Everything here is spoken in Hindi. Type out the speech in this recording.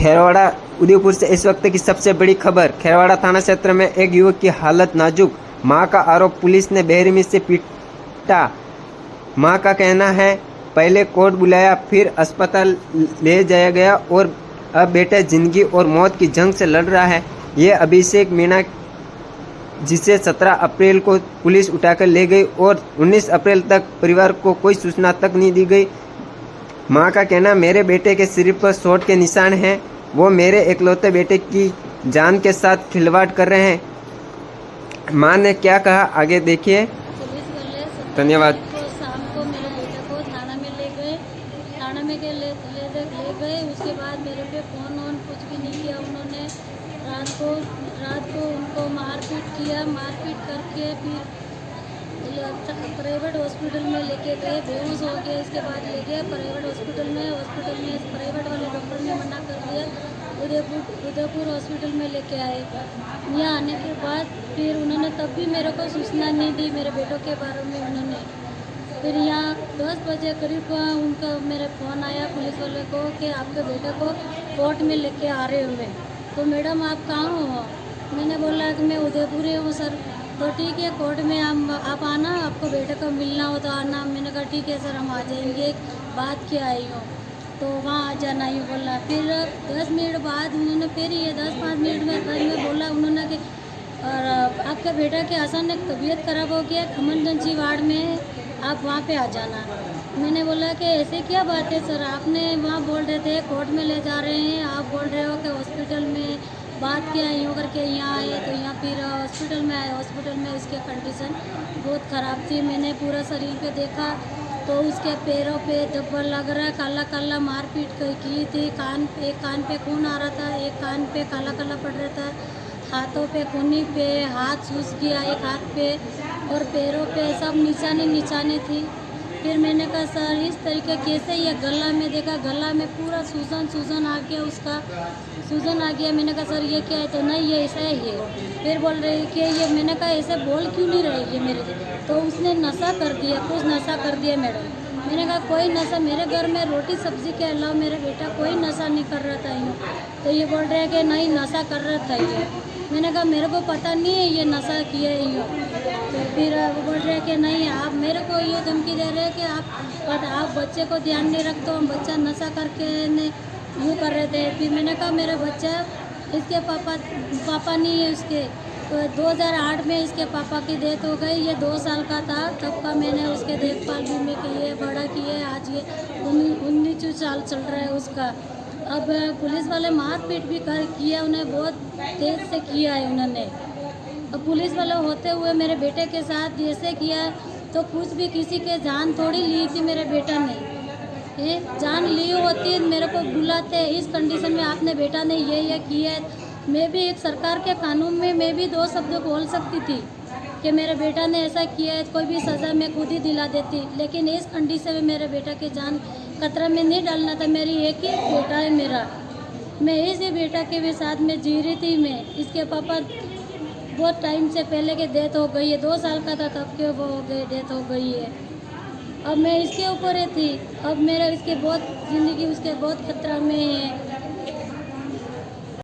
खेरवाड़ा उदयपुर से इस वक्त की सबसे बड़ी खबर। खेरवाड़ा थाना क्षेत्र में एक युवक की हालत नाजुक, मां का आरोप पुलिस ने बेरहमी से पीटा। मां का कहना है पहले कोर्ट बुलाया, फिर अस्पताल ले जाया गया और अब बेटा जिंदगी और मौत की जंग से लड़ रहा है। ये अभिषेक मीणा, जिसे 17 अप्रैल को पुलिस उठाकर ले गई और 19 अप्रैल तक परिवार को कोई सूचना तक नहीं दी गई। मां का कहना, मेरे बेटे के सिर पर चोट के निशान हैं, वो मेरे इकलौते बेटे की जान के साथ खिलवाड़ कर रहे हैं। मां ने क्या कहा आगे देखिए। धन्यवाद। शाम को मेरे बेटे को थाना में ले गए, थाना में ले गए। उसके बाद मेरे पे फोन ऑन कुछ भी नहीं किया उन्होंने। रात को उनको मारपीट किया, मारपीट करके फिर प्राइवेट हॉस्पिटल में लेके गए, बेहोश हो गए। इसके बाद ले गए प्राइवेट हॉस्पिटल में प्राइवेट वाले डॉक्टर ने मना कर दिया। उदयपुर हॉस्पिटल में लेके आए। यहाँ आने के बाद फिर उन्होंने तब भी मेरे को सूचना नहीं दी मेरे बेटों के बारे में उन्होंने। फिर यहाँ 10 बजे करीब उनका मेरे फ़ोन आया पुलिस वाले को कि आपके बेटे को कोर्ट में लेके आ रहे हुए। तो मैडम आप कहाँ हो? मैंने बोला कि मैं उदयपुर हूँ सर। तो ठीक है, कोर्ट में आप आना, आपको बेटे को मिलना हो तो आना। मैंने कहा ठीक है सर, हम आ जाएंगे, बात क्या आई हो तो वहाँ आ जाना ही बोला। फिर 10 मिनट बाद उन्होंने फिर ये 10-5 मिनट में बोला उन्होंने कि और आपके बेटा के अचानक तबीयत खराब हो गया, खमनगंजी वार्ड में, आप वहाँ पे आ जाना। मैंने बोला कि ऐसे क्या बात है सर, आपने वहाँ बोल रहे थे कोर्ट में ले जा रहे हैं, आप बोल रहे हो कि हॉस्पिटल में बात क्या यूँ करके यहाँ आए। तो यहाँ फिर हॉस्पिटल में आए। हॉस्पिटल में उसकी कंडीशन बहुत ख़राब थी। मैंने पूरा शरीर पे देखा तो उसके पैरों पे धब्बा लग रहा है, काला काला मारपीट की थी। एक कान पे खून आ रहा था, एक कान पे काला काला पड़ रहा था, हाथों पे खूनी पे हाथ सूज गया एक हाथ पे, और पैरों पे सब निशानी थी। फिर मैंने कहा सर इस तरीके कैसे, ये गला में देखा, गला में पूरा सूजन आ गया, उसका सूजन आ गया। मैंने कहा सर ये क्या है? तो नहीं ये ऐसा है ये। फिर बोल रहे कि ये, मैंने कहा ऐसे बोल क्यों नहीं रही है मेरे से? तो उसने नशा कर दिया, कुछ नशा कर दिया मैडम। मैंने कहा कोई नशा, मेरे घर में रोटी सब्जी के अलावा मेरा बेटा कोई नशा नहीं कर रहा था यूँ। तो ये बोल रहे हैं कि नहीं नशा कर रहा था ये। मैंने कहा मेरे को पता नहीं है ये नशा किया है यूँ। तो फिर वो बोल रहे हैं कि नहीं, आप मेरे को ये धमकी दे रहे हैं कि आप बच्चे को ध्यान नहीं रखते हो, बच्चा नशा करके यूँ कर रहे थे। फिर मैंने कहा मेरा बच्चा, इसके पापा नहीं है उसके। तो 2008 में इसके पापा की डेथ हो गई। ये 2 साल का था तब का मैंने उसके देखभाल भी में की है, बड़ा किए। आज ये 19 साल चल रहा है उसका। अब पुलिस वाले मारपीट भी किया, उन्हें बहुत तेज से किया है उन्होंने। अब पुलिस वाले होते हुए मेरे बेटे के साथ जैसे किया, तो कुछ भी किसी के जान थोड़ी ली थी मेरे बेटा ने। जान ली होती मेरे को बुलाते, इस कंडीशन में आपने बेटा ने ये किया है। मैं भी एक सरकार के कानून में मैं भी 2 शब्द बोल सकती थी कि मेरे बेटा ने ऐसा किया है, कोई भी सज़ा मैं खुद ही दिला देती। लेकिन इस कंडीशन में मेरे बेटा की जान खतरा में नहीं डालना था। मेरी एक ही बेटा है मेरा, मैं इसी बेटा के भी साथ में जी रही थी। मैं इसके पापा बहुत टाइम से पहले के डेथ हो गई है, 2 साल का था तब के वो हो गए, डेथ हो गई है। अब मैं इसके ऊपर ही थी। अब मेरा इसके बहुत ज़िंदगी उसके बहुत खतरा में है।